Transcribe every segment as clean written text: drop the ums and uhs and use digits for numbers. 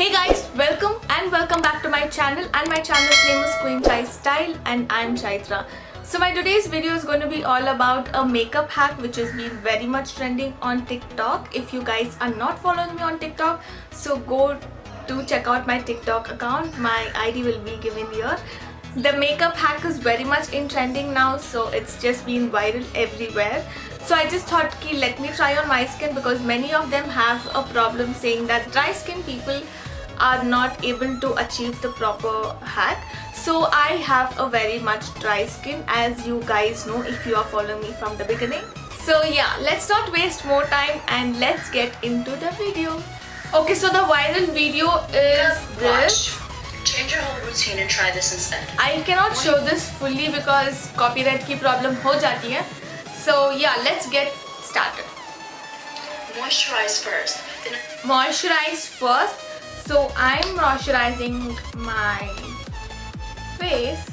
Hey guys, welcome back to my channel, and my channel's name is Queen Chai Style and I'm Chaitra. So my today's video is going to be all about a makeup hack which has been very much trending on TikTok. If you guys are not following me on TikTok, so go to check out my TikTok account. My ID will be given here. The makeup hack is very much in trending now, so it's just been viral everywhere. So I just thought ki let me try on my skin, because many of them have a problem saying that dry skin people are not able to achieve the proper hack. So I have a very much dry skin, as you guys know if you are following me from the beginning. So yeah, let's not waste more time and let's get into the video. Okay, so the viral video is this. Change your whole routine and try this instead. I cannot show this fully because copyright की problem हो जाती है. So yeah, let's get started. Moisturize first. Moisturize first. So I'm moisturizing my face.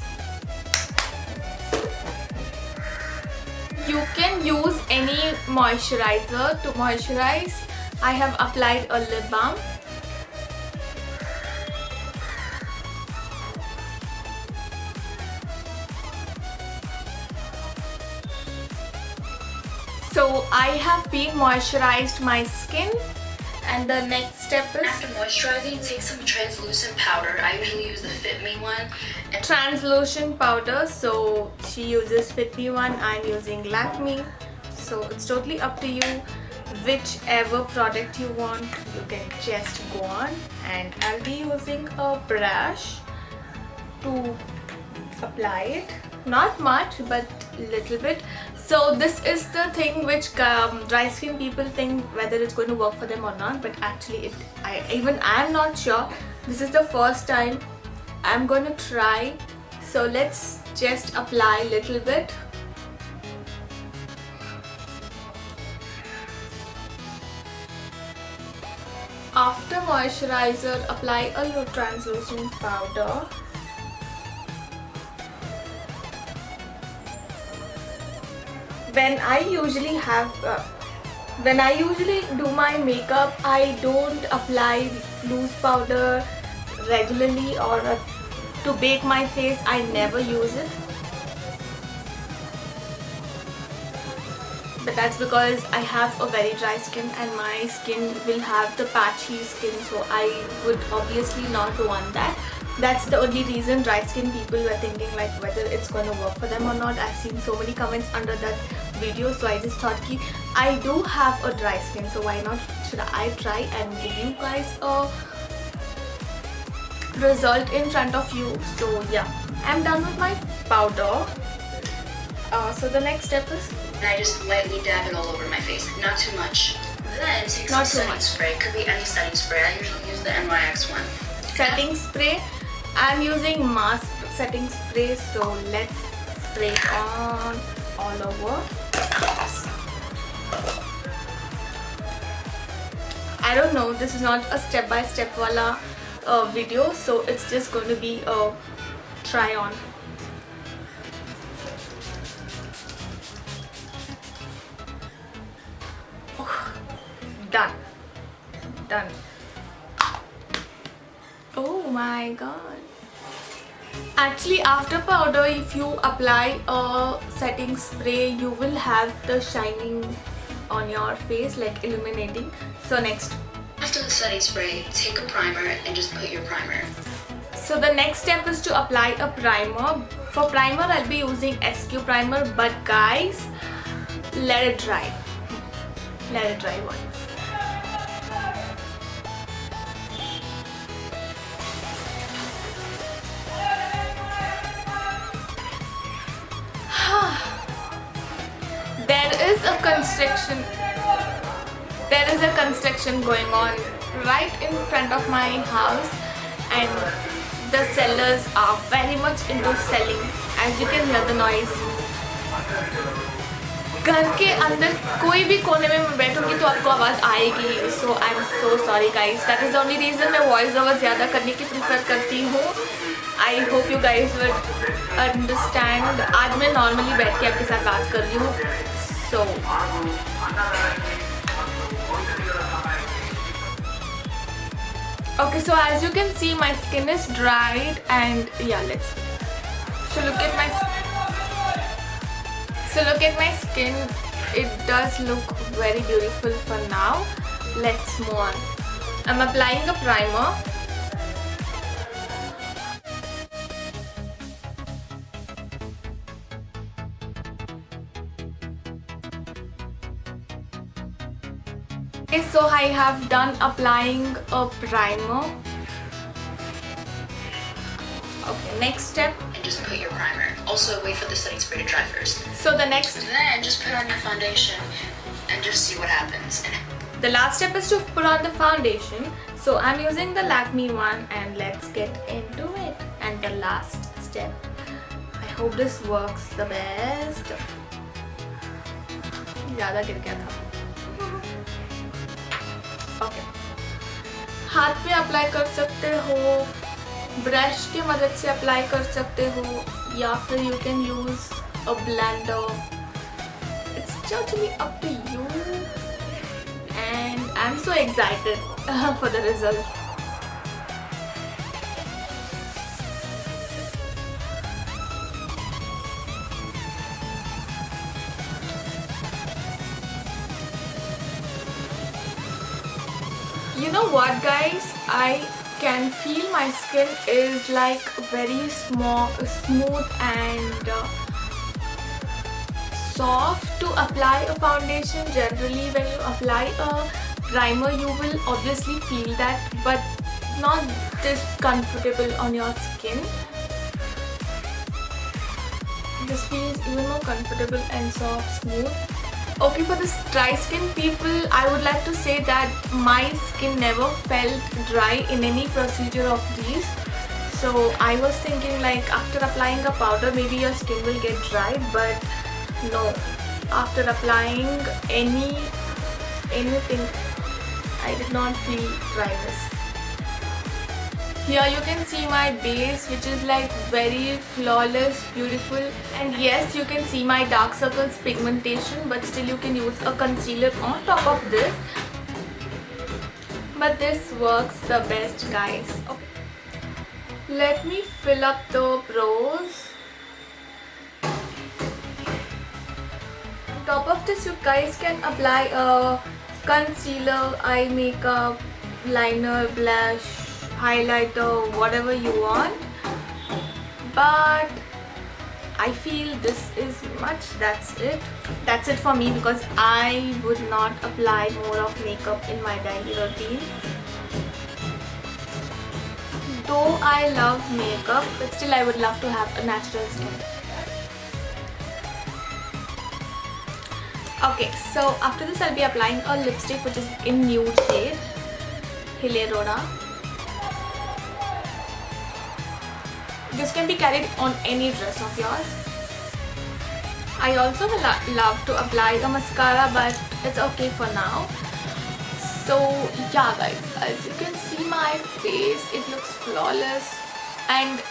You can use any moisturizer to moisturize. I have applied a lip balm. So I have been moisturized my skin, and the next step is after moisturizing, take some translucent powder. I usually use the Fit Me one. And translucent powder. So she uses Fit Me one, I'm using Lakme. So it's totally up to you. Whichever product you want, you can just go on. And I'll be using a brush to apply it. Not much, but little bit. So this is the thing which dry skin people think whether it's going to work for them or not, but actually I'm not sure. This is the first time I'm going to try. So let's just apply a little bit. After moisturizer, apply a little translucent powder. When I usually do my makeup, I don't apply loose powder regularly, or to bake my face I never use it. But that's because I have a very dry skin and my skin will have the patchy skin, so I would obviously not want that. That's the only reason dry skin people were thinking like whether it's going to work for them or not. I've seen so many comments under that video, so I just thought ki I do have a dry skin, so why not should I try and give you guys a result in front of you. So yeah, I'm done with my powder. So the next step is, I just lightly dab it all over my face, not too much. Then take Not some too setting much. spray. Could be any setting spray. I usually use the NYX one. setting spray. I'm using mask setting spray, so let's spray it on all over. I don't know, this is not a step-by-step wala video, so it's just going to be a try on. Done. Oh my god. Actually, after powder, if you apply a setting spray, you will have the shining on your face, like illuminating. So next. After the setting spray, take a primer and just put your primer. So the next step is to apply a primer. For primer, I'll be using SQ primer, but guys, let it dry. Let it dry once. There is a construction going on right in front of my house, and the sellers are very much into selling. As you can hear the noise. घर के अंदर कोई भी कोने में मैं बैठूंगी तो आपको आवाज़ आएगी. So I'm so sorry guys. That is the only reason मैं वॉइस ओवर ज़्यादा करने की प्रीफर करती हूँ. I hope you guys will understand. आज मैं नॉर्मली बैठ के आपके साथ बात कर रही हूँ. So Okay, so as you can see, my skin is dried, and yeah, so look at my skin. It does look very beautiful for now. Let's move on. I'm applying a primer. Okay, so I have done applying a primer. Okay, next step. And just put your primer. Also, wait for the setting spray to dry first. So the next, Then just put on your foundation and just see what happens. the last step is to put on the foundation. So I'm using the Lakme one, and let's get into it. And the last step. I hope this works the best. ज़्यादा गिर गया था. Okay, हाथ पे apply कर सकते हो, brush की मदद से अप्लाई कर सकते हो, या फिर you can use a blender. It's totally up to you, and I am so excited for the result. You know what, guys? I can feel my skin is like very smooth and soft to apply a foundation. Generally, when you apply a primer, you will obviously feel that, but not this comfortable on your skin. This feels even more comfortable and soft, smooth. Okay, for this dry skin people, I would like to say that my skin never felt dry in any procedure of these. So I was thinking like after applying a powder, maybe your skin will get dry, but no. After applying anything, I did not feel dryness. Here you can see my base, which is like very flawless, beautiful, and yes, you can see my dark circles pigmentation, but still you can use a concealer on top of this. But this works the best, guys. Okay. Let me fill up the brows. On top of this, you guys can apply a concealer, eye makeup, liner, blush, highlighter, whatever you want, but I feel this is much. That's it for me, because I would not apply more of makeup in my daily routine. Though I love makeup, but still I would love to have a natural skin. Okay, so after this I'll be applying a lipstick which is in nude shade, Hilerona. This can be carried on any dress of yours. I also love to apply a mascara, but it's okay for now. So yeah, guys, as you can see my face, it looks flawless, and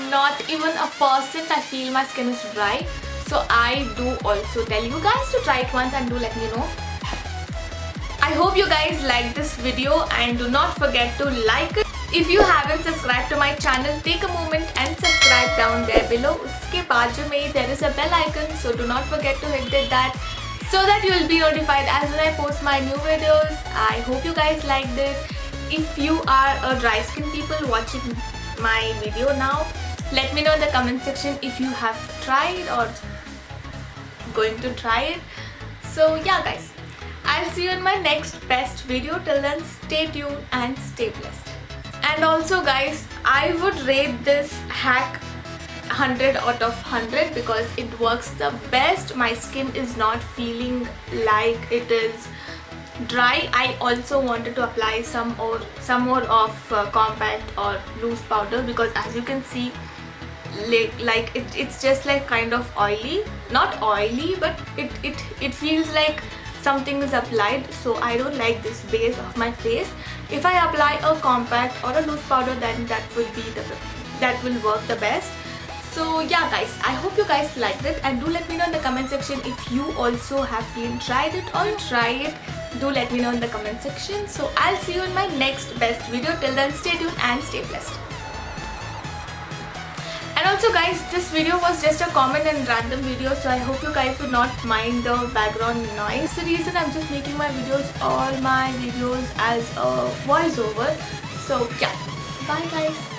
not even a percent I feel my skin is dry. So I do also tell you guys to try it once and do let me know. I hope you guys liked this video, and do not forget to like it. If you haven't subscribed to my channel, take a moment and subscribe down there below. Uske baaju mein there is a bell icon, so do not forget to hit that, so that you will be notified as when I post my new videos. I hope you guys liked it. If you are a dry skin people watching my video now, let me know in the comment section if you have tried or going to try it. So yeah, guys, I'll see you in my next best video. Till then, stay tuned and stay blessed. And also, guys, I would rate this hack 100 out of 100 because it works the best. My skin is not feeling like it is dry. I also wanted to apply some more of compact or loose powder, because as you can see, like it's just like kind of oily. Not oily, but it feels like something is applied. So I don't like this base of my face. If I apply a compact or a loose powder, then that will work the best. So yeah, guys, I hope you guys liked it, and do let me know in the comment section if you also have tried it or try it do let me know in the comment section. So I'll see you in my next best video. Till then, stay tuned and stay blessed. And also guys, this video was just a common and random video, so I hope you guys would not mind the background noise. The reason I'm just making my videos, all my videos as a voiceover. So yeah, bye guys.